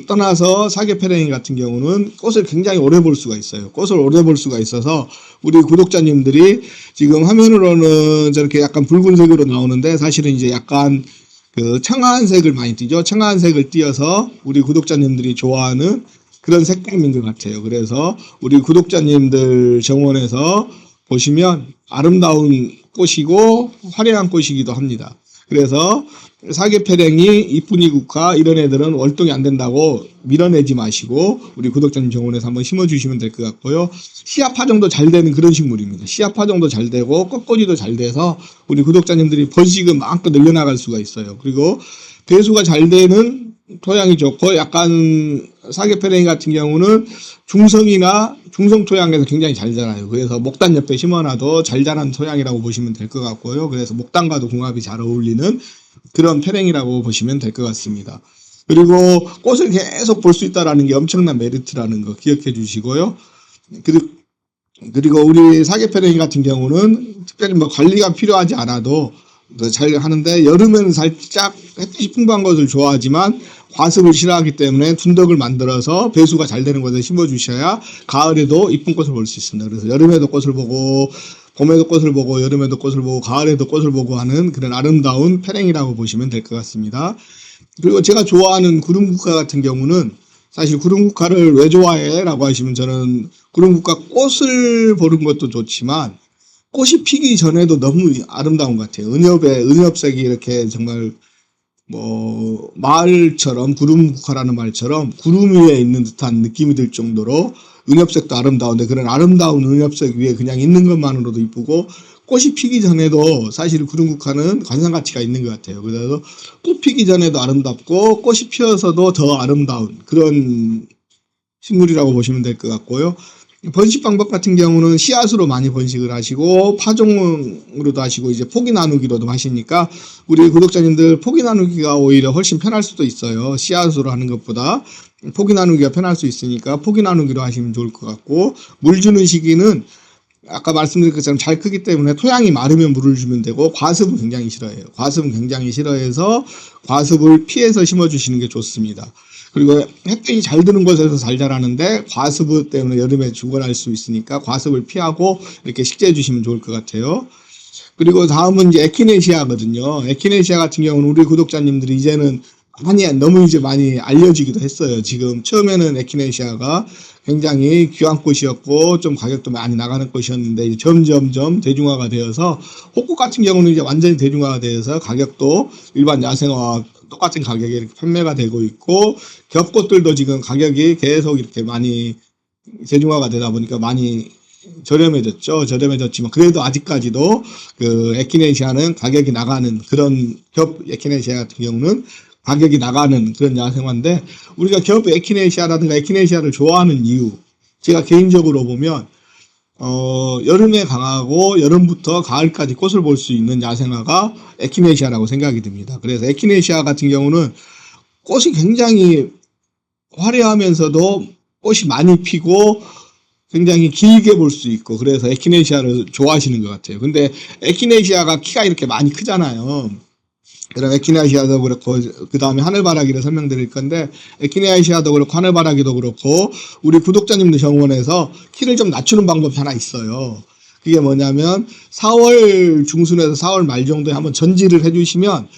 떠나서 사계패랭이 같은 경우는 꽃을 굉장히 오래 볼 수가 있어요. 꽃을 오래 볼 수가 있어서 우리 구독자님들이 지금 화면으로는 저렇게 약간 붉은색으로 나오는데 사실은 이제 약간 그 청아한색을 많이 띄죠. 청아한색을 띄어서 우리 구독자님들이 좋아하는 그런 색감인 것 같아요. 그래서 우리 구독자님들 정원에서 보시면 아름다운 꽃이고 화려한 꽃이기도 합니다. 그래서 사계패랭이, 이쁜이 국화 이런 애들은 월동이 안 된다고 밀어내지 마시고 우리 구독자님 정원에서 한번 심어주시면 될 것 같고요. 씨앗 파종도 잘 되는 그런 식물입니다. 씨앗 파종도 잘 되고 꽃꽂이도 잘 돼서 우리 구독자님들이 번식을 마음껏 늘려나갈 수가 있어요. 그리고 배수가 잘 되는 토양이 좋고 약간 사계패랭이 같은 경우는 중성이나 중성 토양에서 굉장히 잘 자라요. 그래서 목단 옆에 심어놔도 잘 자라는 토양이라고 보시면 될 것 같고요. 그래서 목단과도 궁합이 잘 어울리는 그런 패랭이라고 보시면 될 것 같습니다. 그리고 꽃을 계속 볼 수 있다는 게 엄청난 메리트라는 거 기억해 주시고요. 그리고 우리 사계패랭이 같은 경우는 특별히 뭐 관리가 필요하지 않아도 잘 하는데 여름에는 살짝 햇빛이 풍부한 것을 좋아하지만 과습을 싫어하기 때문에 둔덕을 만들어서 배수가 잘 되는 곳에 심어주셔야 가을에도 이쁜 꽃을 볼 수 있습니다. 그래서 여름에도 꽃을 보고 봄에도 꽃을 보고 여름에도 꽃을 보고 가을에도 꽃을 보고 하는 그런 아름다운 패랭이라고 보시면 될 것 같습니다. 그리고 제가 좋아하는 구름국화 같은 경우는 사실 구름국화를 왜 좋아해? 라고 하시면 저는 구름국화 꽃을 보는 것도 좋지만 꽃이 피기 전에도 너무 아름다운 것 같아요. 은엽색이 이렇게 정말 뭐 말처럼 구름국화라는 말처럼 구름 위에 있는 듯한 느낌이 들 정도로 은엽색도 아름다운데 그런 아름다운 은엽색 위에 그냥 있는 것만으로도 이쁘고 꽃이 피기 전에도 사실 구름국화는 관상 가치가 있는 것 같아요. 그래서 꽃 피기 전에도 아름답고 꽃이 피어서도 더 아름다운 그런 식물이라고 보시면 될 것 같고요. 번식 방법 같은 경우는 씨앗으로 많이 번식을 하시고 파종으로도 하시고 이제 포기 나누기로도 하시니까 우리 구독자님들 포기 나누기가 오히려 훨씬 편할 수도 있어요. 씨앗으로 하는 것보다 포기 나누기가 편할 수 있으니까 포기 나누기로 하시면 좋을 것 같고 물 주는 시기는 아까 말씀드린 것처럼 잘 크기 때문에 토양이 마르면 물을 주면 되고 과습은 굉장히 싫어해요. 과습은 굉장히 싫어해서 과습을 피해서 심어주시는 게 좋습니다. 그리고 햇빛이 잘 드는 곳에서 잘 자라는데 과습 때문에 여름에 죽어날 수 있으니까 과습을 피하고 이렇게 식재해 주시면 좋을 것 같아요. 그리고 다음은 이제 에키네시아거든요. 에키네시아 같은 경우는 우리 구독자님들이 이제는 너무 이제 많이 알려지기도 했어요. 지금 처음에는 에키네시아가 굉장히 귀한 꽃이었고 좀 가격도 많이 나가는 꽃이었는데 이제 점점점 대중화가 되어서 호국 같은 경우는 이제 완전히 대중화가 되어서 가격도 일반 야생화와 똑같은 가격에 이렇게 판매가 되고 있고 겹꽃들도 지금 가격이 계속 이렇게 많이 대중화가 되다 보니까 많이 저렴해졌죠. 저렴해졌지만 그래도 아직까지도 그 에키네시아는 가격이 나가는 그런 겹 에키네시아 같은 경우는 가격이 나가는 그런 야생화인데 우리가 겹 에키네시아라든가 에키네시아를 좋아하는 이유 제가 개인적으로 보면 여름에 강하고 여름부터 가을까지 꽃을 볼 수 있는 야생화가 에키네시아라고 생각이 듭니다. 그래서 에키네시아 같은 경우는 꽃이 굉장히 화려하면서도 꽃이 많이 피고 굉장히 길게 볼 수 있고 그래서 에키네시아를 좋아하시는 것 같아요. 근데 에키네시아가 키가 이렇게 많이 크잖아요. 그럼 에키네시아도 그렇고 그 다음에 하늘바라기를 설명드릴 건데 에키네시아도 그렇고 하늘바라기도 그렇고 우리 구독자님들 정원에서 키를 좀 낮추는 방법이 하나 있어요. 그게 뭐냐면 4월 중순에서 4월 말 정도에 한번 전지를 해주시면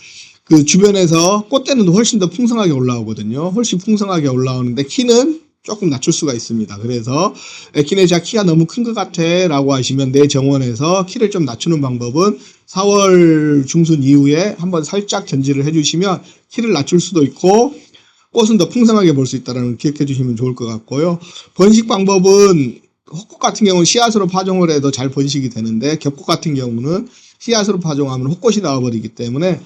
그 주변에서 꽃대는 훨씬 더 풍성하게 올라오거든요. 훨씬 풍성하게 올라오는데 키는 조금 낮출 수가 있습니다. 그래서 에키네시아 키가 너무 큰 것 같아 라고 하시면 내 정원에서 키를 좀 낮추는 방법은 4월 중순 이후에 한번 살짝 전지를 해주시면 키를 낮출 수도 있고 꽃은 더 풍성하게 볼 수 있다는 걸 기억해 주시면 좋을 것 같고요. 번식 방법은 헛꽃 같은 경우는 씨앗으로 파종을 해도 잘 번식이 되는데 겹꽃 같은 경우는 씨앗으로 파종하면 헛꽃이 나와버리기 때문에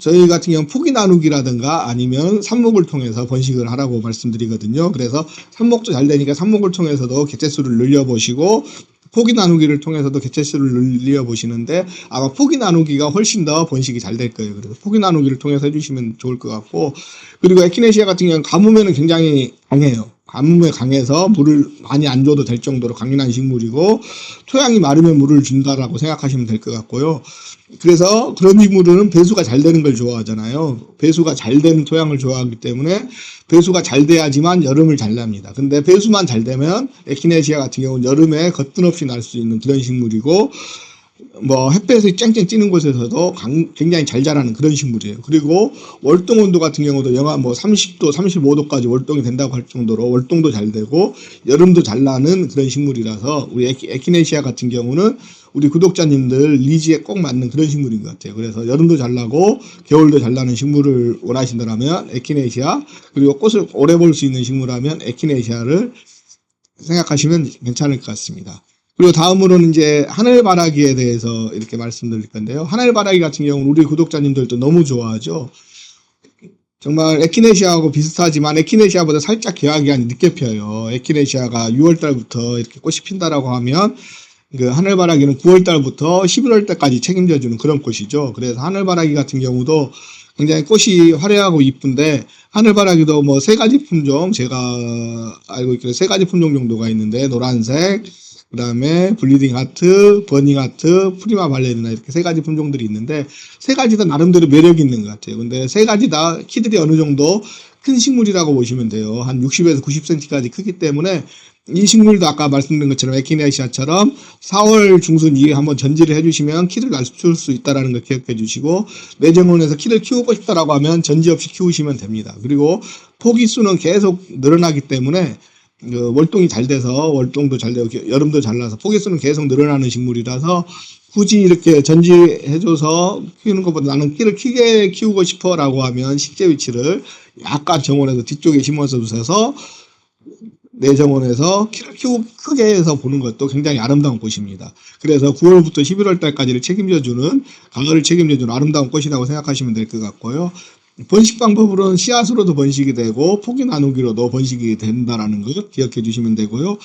저희 같은 경우는 포기 나누기라든가 아니면 삽목을 통해서 번식을 하라고 말씀드리거든요. 그래서 삽목도 잘 되니까 삽목을 통해서도 개체수를 늘려보시고 포기 나누기를 통해서도 개체수를 늘려보시는데 아마 포기 나누기가 훨씬 더 번식이 잘 될 거예요. 그래서 포기 나누기를 통해서 해주시면 좋을 것 같고 그리고 에키네시아 같은 경우는 가뭄에는 굉장히 강해요. 가뭄에 강해서 물을 많이 안 줘도 될 정도로 강인한 식물이고 토양이 마르면 물을 준다라고 생각하시면 될 것 같고요. 그래서 그런 식물은 배수가 잘 되는 걸 좋아하잖아요. 배수가 잘 되는 토양을 좋아하기 때문에 배수가 잘 돼야지만 여름을 잘 납니다. 근데 배수만 잘 되면 에키네시아 같은 경우는 여름에 거뜬 없이 날 수 있는 그런 식물이고 뭐 햇볕이 쨍쨍 찌는 곳에서도 굉장히 잘 자라는 그런 식물이에요. 그리고 월동 온도 같은 경우도 영하 뭐 30도, 35도까지 월동이 된다고 할 정도로 월동도 잘 되고 여름도 잘 나는 그런 식물이라서 우리 에키네시아 같은 경우는 우리 구독자님들 니즈에 꼭 맞는 그런 식물인 것 같아요. 그래서 여름도 잘 나고 겨울도 잘 나는 식물을 원하신다면 에키네시아, 그리고 꽃을 오래 볼 수 있는 식물하면 에키네시아를 생각하시면 괜찮을 것 같습니다. 그리고 다음으로는 이제 하늘바라기에 대해서 이렇게 말씀드릴 건데요. 하늘바라기 같은 경우는 우리 구독자님들도 너무 좋아하죠. 정말 에키네시아하고 비슷하지만 에키네시아보다 살짝 개화기간이 늦게 펴요. 에키네시아가 6월달부터 이렇게 꽃이 핀다라고 하면 그 하늘바라기는 9월달부터 11월달까지 책임져주는 그런 꽃이죠. 그래서 하늘바라기 같은 경우도 굉장히 꽃이 화려하고 이쁜데 하늘바라기도 뭐 세 가지 품종 제가 알고 있기로 세 가지 품종 정도가 있는데 노란색, 그 다음에 블리딩 하트, 버닝 하트, 프리마 발레리나 이렇게 세 가지 품종들이 있는데 세 가지 다 나름대로 매력이 있는 것 같아요. 근데 세 가지 다 키들이 어느 정도 큰 식물이라고 보시면 돼요. 한 60에서 90cm까지 크기 때문에 이 식물도 아까 말씀드린 것처럼 에키네시아처럼 4월 중순 이후에 한번 전지를 해주시면 키를 낮출 수 있다는 걸 기억해 주시고 내 정원에서 키를 키우고 싶다라고 하면 전지 없이 키우시면 됩니다. 그리고 포기 수는 계속 늘어나기 때문에 월동이 잘 돼서 월동도 잘 되고 여름도 잘 나서 포기 수는 계속 늘어나는 식물이라서 굳이 이렇게 전지해줘서 키우는 것보다 나는 키를 크게 키우고 싶어 라고 하면 식재 위치를 약간 정원에서 뒤쪽에 심어서 주셔서 내 정원에서 키를 크게 해서 보는 것도 굉장히 아름다운 꽃입니다. 그래서 9월부터 11월 달까지를 책임져주는, 가을을 책임져주는 아름다운 꽃이라고 생각하시면 될 것 같고요. 번식 방법으로는 씨앗으로도 번식이 되고 포기 나누기로도 번식이 된다라는 걸 기억해 주시면 되고요.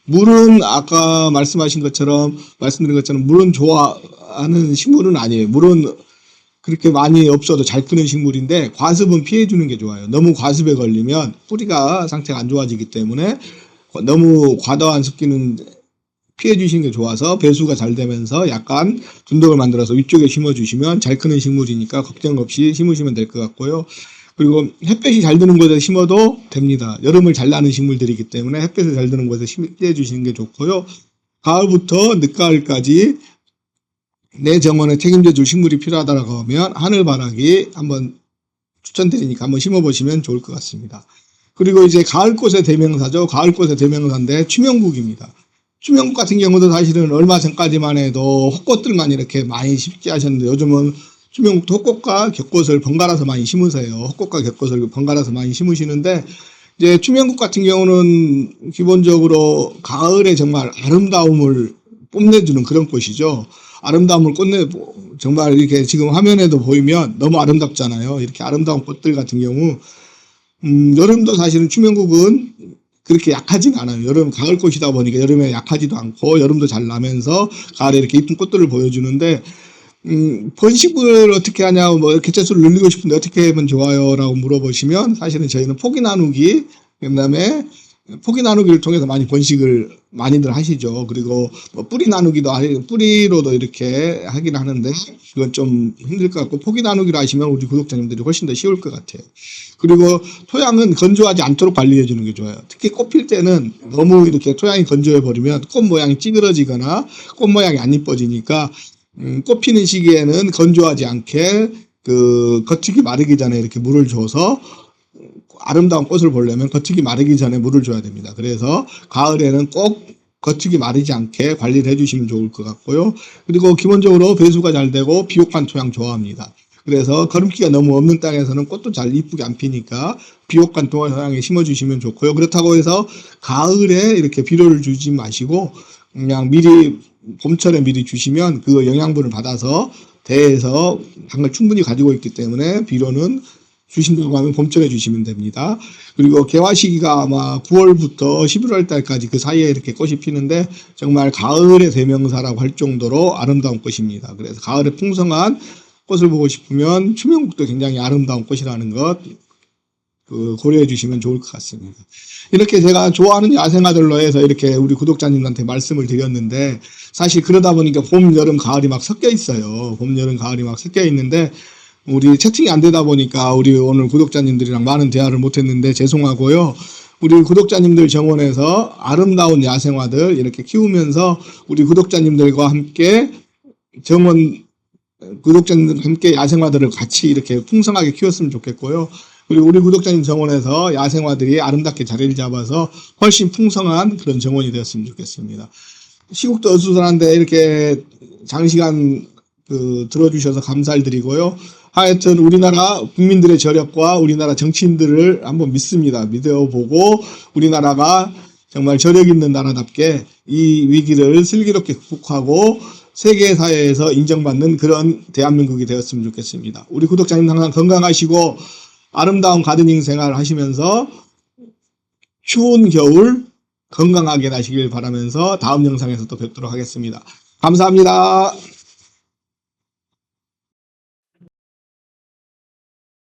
물은 아까 말씀드린 것처럼 물은 좋아하는 식물은 아니에요. 물은 그렇게 많이 없어도 잘 크는 식물인데 과습은 피해 주는 게 좋아요. 너무 과습에 걸리면 뿌리가 상태가 안 좋아지기 때문에 너무 과다한 습기는 피해 주시는 게 좋아서 배수가 잘 되면서 약간 둔덕을 만들어서 위쪽에 심어 주시면 잘 크는 식물이니까 걱정 없이 심으시면 될 것 같고요. 그리고 햇볕이 잘 드는 곳에 심어도 됩니다. 여름을 잘 나는 식물들이기 때문에 햇볕이 잘 드는 곳에 심어 주시는 게 좋고요. 가을부터 늦가을까지 내 정원에 책임져 줄 식물이 필요하다고 하면 하늘바라기 한번 추천드리니까 한번 심어보시면 좋을 것 같습니다. 그리고 이제 가을꽃의 대명사죠. 가을꽃의 대명사인데 추명국입니다. 추명국 같은 경우도 사실은 얼마 전까지만 해도 헛꽃들만 이렇게 많이 심지 하셨는데 요즘은 추명국도 헛꽃과 겹꽃을 번갈아서 많이 심으세요. 헛꽃과 겹꽃을 번갈아서 많이 심으시는데 이제 추명국 같은 경우는 기본적으로 가을에 정말 아름다움을 뽐내주는 그런 꽃이죠. 아름다움을 정말 이렇게 지금 화면에도 보이면 너무 아름답잖아요. 이렇게 아름다운 꽃들 같은 경우 여름도 사실은 추명국은 그렇게 약하진 않아요. 여름 가을꽃이다 보니까 여름에 약하지도 않고 여름도 잘 나면서 가을에 이렇게 이쁜 꽃들을 보여주는데 번식을 어떻게 하냐, 뭐 개체수를 늘리고 싶은데 어떻게 하면 좋아요? 라고 물어보시면 사실은 저희는 포기 나누기, 그 다음에 포기 나누기를 통해서 많이 번식을 많이들 하시죠. 그리고 뭐 뿌리 나누기도 뿌리로도 이렇게 하긴 하는데 그건 좀 힘들 것 같고 포기 나누기로 하시면 우리 구독자님들이 훨씬 더 쉬울 것 같아요. 그리고 토양은 건조하지 않도록 관리해 주는 게 좋아요. 특히 꽃 필 때는 너무 이렇게 토양이 건조해 버리면 꽃 모양이 찌그러지거나 꽃 모양이 안 이뻐지니까 꽃 피는 시기에는 건조하지 않게 그 겉흙이 마르기 전에 이렇게 물을 줘서 아름다운 꽃을 보려면 겉흙이 마르기 전에 물을 줘야 됩니다. 그래서 가을에는 꼭 겉흙이 마르지 않게 관리를 해주시면 좋을 것 같고요. 그리고 기본적으로 배수가 잘 되고 비옥한 토양 좋아합니다. 그래서 거름기가 너무 없는 땅에서는 꽃도 잘 이쁘게 안 피니까 비옥한 토양에 심어주시면 좋고요. 그렇다고 해서 가을에 이렇게 비료를 주지 마시고 그냥 미리 봄철에 미리 주시면 그 영양분을 받아서 대에서 당을 충분히 가지고 있기 때문에 비료는 주신다고 하면 봄철에 주시면 됩니다. 그리고 개화 시기가 아마 9월부터 11월 달까지 그 사이에 이렇게 꽃이 피는데 정말 가을의 대명사라고 할 정도로 아름다운 꽃입니다. 그래서 가을에 풍성한 꽃을 보고 싶으면 추명국도 굉장히 아름다운 꽃이라는 것 고려해 주시면 좋을 것 같습니다. 이렇게 제가 좋아하는 야생화들로 해서 이렇게 우리 구독자님한테 말씀을 드렸는데 사실 그러다 보니까 봄, 여름, 가을이 막 섞여 있어요. 봄, 여름, 가을이 막 섞여 있는데 우리 채팅이 안 되다 보니까 우리 오늘 구독자님들이랑 많은 대화를 못했는데 죄송하고요. 우리 구독자님들 정원에서 아름다운 야생화들 이렇게 키우면서 우리 구독자님들과 함께 정원 구독자님들과 함께 야생화들을 같이 이렇게 풍성하게 키웠으면 좋겠고요. 그리고 우리 구독자님 정원에서 야생화들이 아름답게 자리를 잡아서 훨씬 풍성한 그런 정원이 되었으면 좋겠습니다. 시국도 어수선한데 이렇게 장시간 들어주셔서 감사를 드리고요. 하여튼 우리나라 국민들의 저력과 우리나라 정치인들을 한번 믿습니다. 믿어보고 우리나라가 정말 저력 있는 나라답게 이 위기를 슬기롭게 극복하고 세계사회에서 인정받는 그런 대한민국이 되었으면 좋겠습니다. 우리 구독자님 항상 건강하시고 아름다운 가드닝 생활 하시면서 추운 겨울 건강하게 나시길 바라면서 다음 영상에서 또 뵙도록 하겠습니다. 감사합니다.